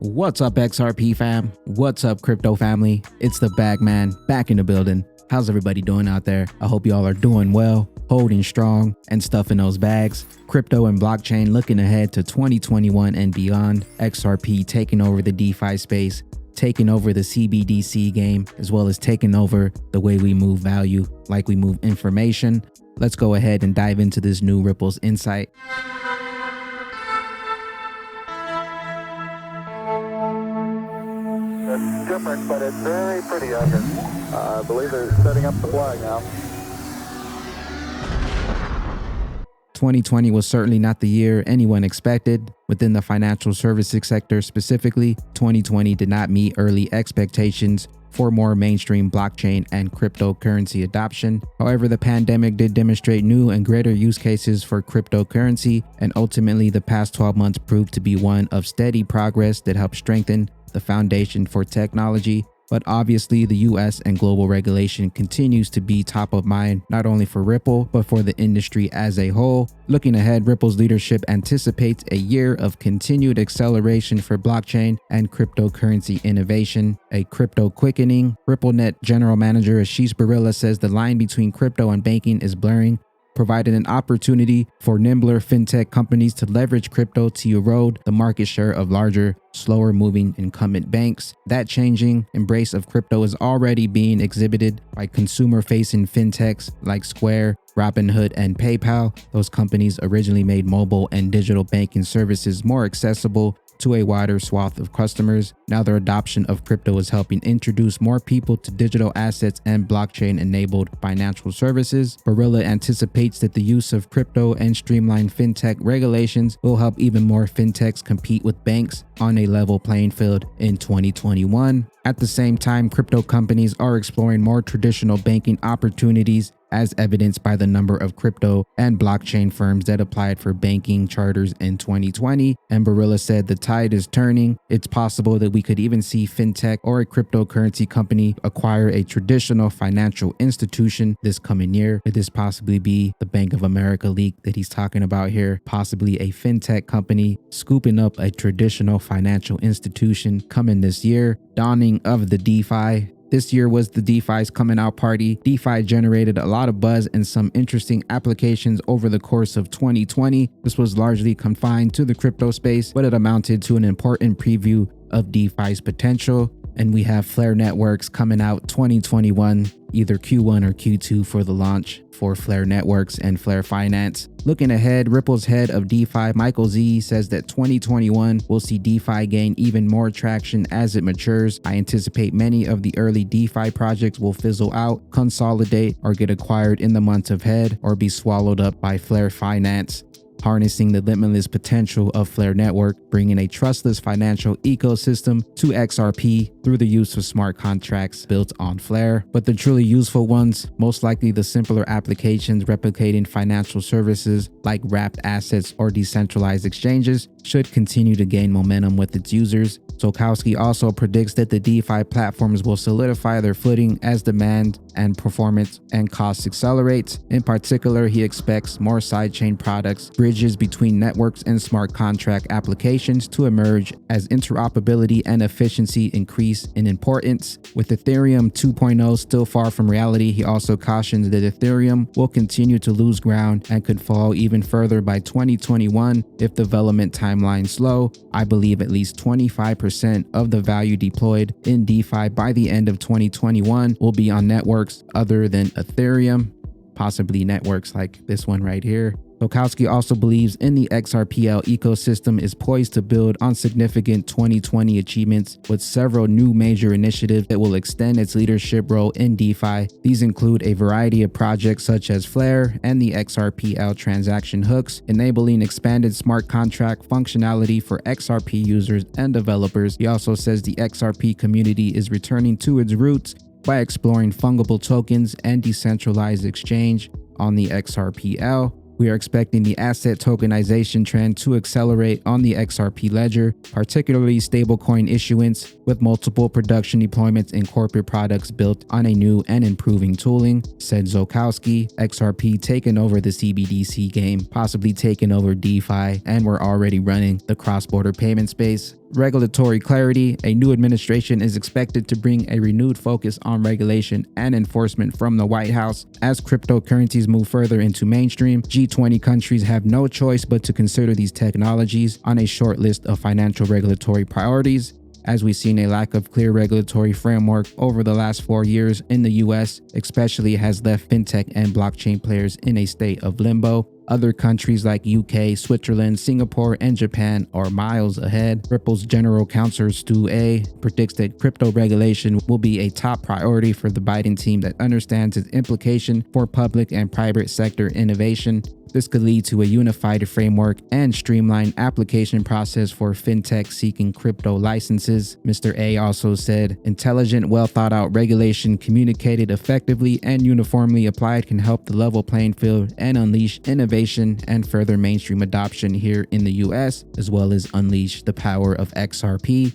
What's up, XRP fam? What's up, crypto family? It's the Bagman back in the building. How's everybody doing out there? I hope y'all are doing well, holding strong, and stuffing those bags. Crypto and blockchain looking ahead to 2021 and beyond. XRP taking over the DeFi space, taking over the CBDC game, as well as taking over the way we move value, like we move information. Let's go ahead and dive into this new Ripple's insight. It's different, but it's very pretty out here. I believe they're setting up the flag now. 2020 was certainly not the year anyone expected. Within the financial services sector specifically, 2020 did not meet early expectations for more mainstream blockchain and cryptocurrency adoption. However, the pandemic did demonstrate new and greater use cases for cryptocurrency, and ultimately the past 12 months proved to be one of steady progress that helped strengthen the foundation for technology. But obviously, the US and global regulation continues to be top of mind, not only for Ripple, but for the industry as a whole. Looking ahead, Ripple's leadership anticipates a year of continued acceleration for blockchain and cryptocurrency innovation, a crypto quickening. RippleNet General Manager Ashish Barilla says the line between crypto and banking is blurring, providing an opportunity for nimbler fintech companies to leverage crypto to erode the market share of larger, slower-moving incumbent banks. That changing embrace of crypto is already being exhibited by consumer-facing fintechs like Square, Robinhood, and PayPal. Those companies originally made mobile and digital banking services more accessible to a wider swath of customers. Now their adoption of crypto is helping introduce more people to digital assets and blockchain-enabled financial services. Barilla anticipates that the use of crypto and streamlined fintech regulations will help even more fintechs compete with banks on a level playing field in 2021. At the same time, crypto companies are exploring more traditional banking opportunities, as evidenced by the number of crypto and blockchain firms that applied for banking charters in 2020. And Barilla said the tide is turning. It's possible that we could even see fintech or a cryptocurrency company acquire a traditional financial institution this coming year. Could this possibly be the Bank of America leak that he's talking about here? Possibly a fintech company scooping up a traditional financial institution coming this year. Dawning of the DeFi. This year was the DeFi's coming out party. DeFi generated a lot of buzz and some interesting applications over the course of 2020. This was largely confined to the crypto space, but it amounted to an important preview of DeFi's potential. And we have Flare Networks coming out 2021, either Q1 or Q2 for the launch for Flare Networks and Flare Finance. Looking ahead, Ripple's head of DeFi, Michael Z, says that 2021 will see DeFi gain even more traction as it matures. I anticipate many of the early DeFi projects will fizzle out, consolidate, or get acquired in the months ahead, or be swallowed up by Flare Finance. Harnessing the limitless potential of Flare Network, bringing a trustless financial ecosystem to XRP through the use of smart contracts built on Flare. But the truly useful ones, most likely the simpler applications replicating financial services like wrapped assets or decentralized exchanges, should continue to gain momentum with its users. Zokowski also predicts that the DeFi platforms will solidify their footing as demand and performance and costs accelerates. In particular, he expects more sidechain products, bridges between networks and smart contract applications to emerge as interoperability and efficiency increase in importance. With Ethereum 2.0 still far from reality, he also cautions that Ethereum will continue to lose ground and could fall even further by 2021 if development timelines slow. I believe at least 25% of the value deployed in DeFi by the end of 2021 will be on networks other than Ethereum, possibly networks like this one right here. Zokowski also believes in the XRPL ecosystem is poised to build on significant 2020 achievements with several new major initiatives that will extend its leadership role in DeFi. These include a variety of projects such as Flare and the XRPL transaction hooks, enabling expanded smart contract functionality for XRP users and developers. He also says the XRP community is returning to its roots by exploring fungible tokens and decentralized exchange on the XRPL. We are expecting the asset tokenization trend to accelerate on the XRP Ledger, particularly stablecoin issuance, with multiple production deployments and corporate products built on a new and improving tooling, said Zokowski. XRP taking over the CBDC game, possibly taking over DeFi, and we're already running the cross-border payment space. Regulatory clarity. A new administration is expected to bring a renewed focus on regulation and enforcement from the White House. As cryptocurrencies move further into mainstream, G20 countries have no choice but to consider these technologies on a short list of financial regulatory priorities. As we've seen a lack of clear regulatory framework over the last 4 years in the US, especially has left fintech and blockchain players in a state of limbo. Other countries like UK, Switzerland, Singapore, and Japan are miles ahead. Ripple's General Counsel Stu A predicts that crypto regulation will be a top priority for the Biden team that understands its implication for public and private sector innovation. This could lead to a unified framework and streamlined application process for fintech seeking crypto licenses. Mr. A also said, intelligent, well thought out regulation communicated effectively and uniformly applied can help the level playing field and unleash innovation and further mainstream adoption here in the US, as well as unleash the power of XRP.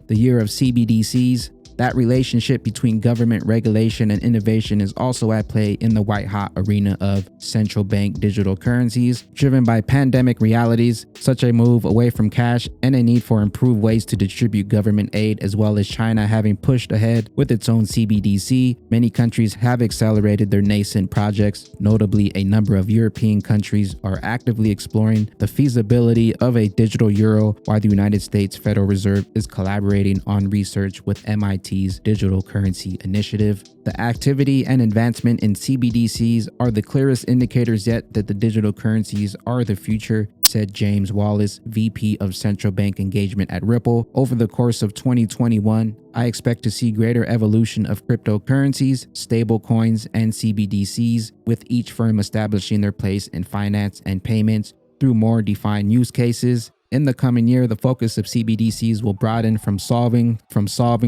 The year of CBDCs. That relationship between government regulation and innovation is also at play in the white-hot arena of central bank digital currencies. Driven by pandemic realities, such a move away from cash and a need for improved ways to distribute government aid, as well as China having pushed ahead with its own CBDC, many countries have accelerated their nascent projects. Notably, a number of European countries are actively exploring the feasibility of a digital euro, while the United States Federal Reserve is collaborating on research with MIT's Digital Currency Initiative. The activity and advancement in CBDCs are the clearest indicators yet that the digital currencies are the future, said James Wallace, VP of Central Bank Engagement at Ripple. Over the course of 2021, I expect to see greater evolution of cryptocurrencies, stablecoins, and CBDCs, with each firm establishing their place in finance and payments through more defined use cases. In the coming year, the focus of CBDCs will broaden from solving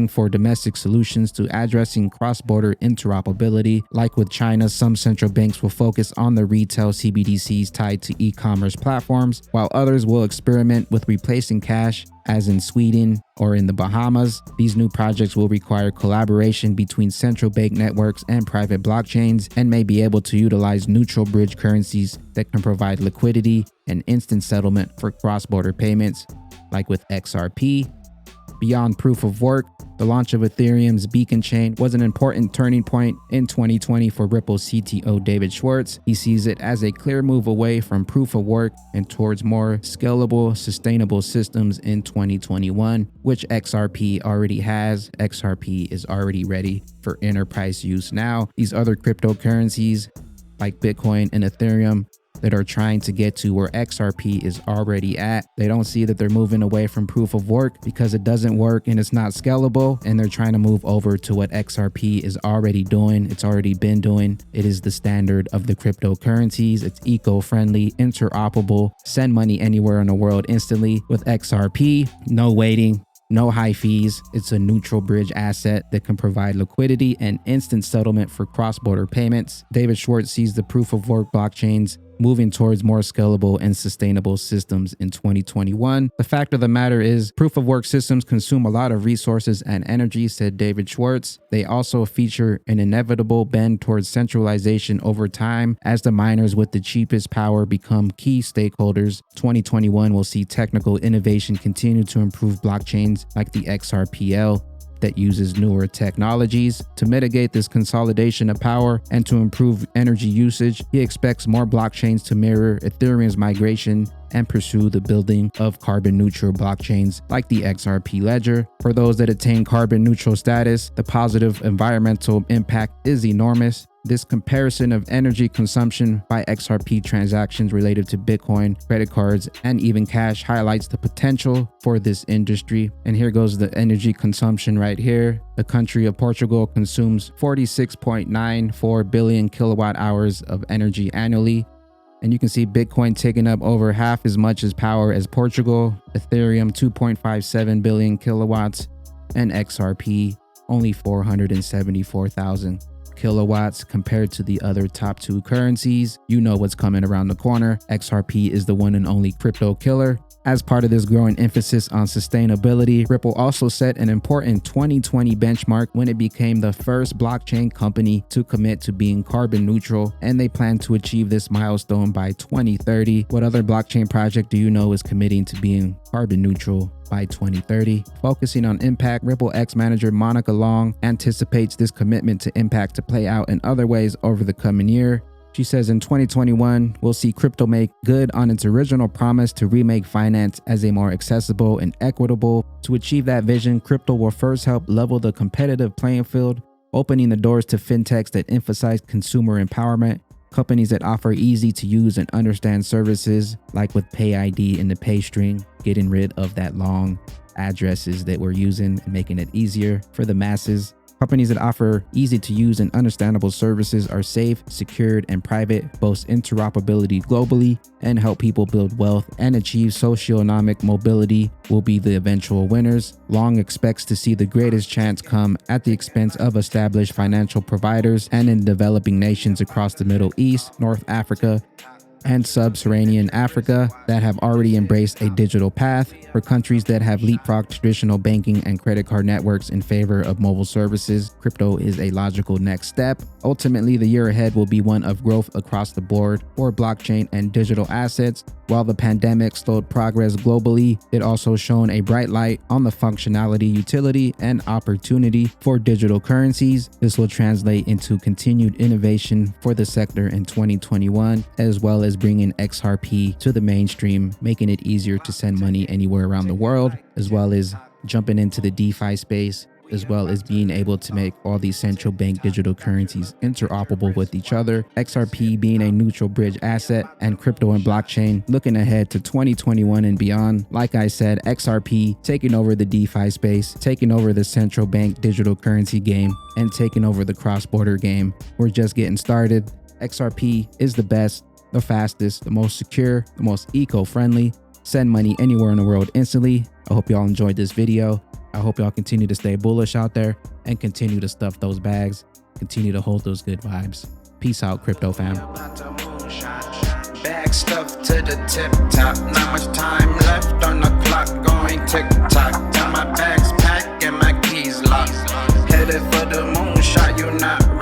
for domestic solutions to addressing cross-border interoperability. Like with China, some central banks will focus on the retail CBDCs tied to e-commerce platforms, while others will experiment with replacing cash, as in Sweden or in the Bahamas. These new projects will require collaboration between central bank networks and private blockchains, and may be able to utilize neutral bridge currencies that can provide liquidity and instant settlement for cross-border payments, like with XRP. Beyond proof of work, the launch of Ethereum's Beacon chain was an important turning point in 2020 for Ripple's CTO David Schwartz. He sees it as a clear move away from proof of work and towards more scalable, sustainable systems in 2021, which XRP already has. XRP is already ready for enterprise use now. These other cryptocurrencies like Bitcoin and Ethereum that are trying to get to where XRP is already at. They don't see that they're moving away from proof of work because it doesn't work and it's not scalable, and they're trying to move over to what XRP is already doing. It's already been doing. It is the standard of the cryptocurrencies. It's eco-friendly, interoperable, send money anywhere in the world instantly. With XRP, no waiting, no high fees. It's a neutral bridge asset that can provide liquidity and instant settlement for cross-border payments. David Schwartz sees the proof of work blockchains moving towards more scalable and sustainable systems in 2021. The fact of the matter is, proof of work systems consume a lot of resources and energy, said David Schwartz. They also feature an inevitable bend towards centralization over time as the miners with the cheapest power become key stakeholders. 2021 will see technical innovation continue to improve blockchains like the XRPL that uses newer technologies. To mitigate this consolidation of power and to improve energy usage, he expects more blockchains to mirror Ethereum's migration and pursue the building of carbon-neutral blockchains like the XRP Ledger. For those that attain carbon-neutral status, the positive environmental impact is enormous. This comparison of energy consumption by XRP transactions related to Bitcoin, credit cards, and even cash highlights the potential for this industry. And here goes the energy consumption right here. The country of Portugal consumes 46.94 billion kilowatt hours of energy annually. And you can see Bitcoin taking up over half as much as power as Portugal, Ethereum 2.57 billion kilowatts, and XRP only 474,000 kilowatts compared to the other top two currencies. You know what's coming around the corner. XRP is the one and only crypto killer. As part of this growing emphasis on sustainability, Ripple also set an important 2020 benchmark when it became the first blockchain company to commit to being carbon neutral, and they plan to achieve this milestone by 2030. What other blockchain project do you know is committing to being carbon neutral by 2030? Focusing on impact, Ripple X manager Monica Long anticipates this commitment to impact to play out in other ways over the coming year. She says in 2021, we'll see crypto make good on its original promise to remake finance as a more accessible and equitable. To achieve that vision, crypto will first help level the competitive playing field, opening the doors to fintechs that emphasize consumer empowerment, companies that offer easy to use and understand services like with PayID in the pay string, getting rid of that long addresses that we're using and making it easier for the masses. Companies that offer easy to use and understandable services are safe, secured, and private, boast interoperability globally, and help people build wealth and achieve socioeconomic mobility will be the eventual winners. Long expects to see the greatest chance come at the expense of established financial providers and in developing nations across the Middle East, North Africa, and sub-Saharan Africa that have already embraced a digital path. For countries that have leapfrogged traditional banking and credit card networks in favor of mobile services, crypto is a logical next step. Ultimately, the year ahead will be one of growth across the board for blockchain and digital assets. While the pandemic slowed progress globally, it also shone a bright light on the functionality, utility, and opportunity for digital currencies. This will translate into continued innovation for the sector in 2021, as well as bringing XRP to the mainstream, making it easier to send money anywhere around the world, as well as jumping into the DeFi space, as well as being able to make all these central bank digital currencies interoperable with each other. XRP being a neutral bridge asset, and crypto and blockchain looking ahead to 2021 and beyond. Like I said, XRP taking over the DeFi space, taking over the central bank digital currency game, and taking over the cross-border game. We're just getting started. XRP is the best, the fastest, the most secure, the most eco-friendly. Send money anywhere in the world instantly. I hope y'all enjoyed this video. I hope y'all continue to stay bullish out there and continue to stuff those bags. Continue to hold those good vibes. Peace out, crypto fam. Bag stuff to the tip top. Not much time left on the clock. Going tick tock. Got my bags packed and my keys locked. Headed for the moonshot. You not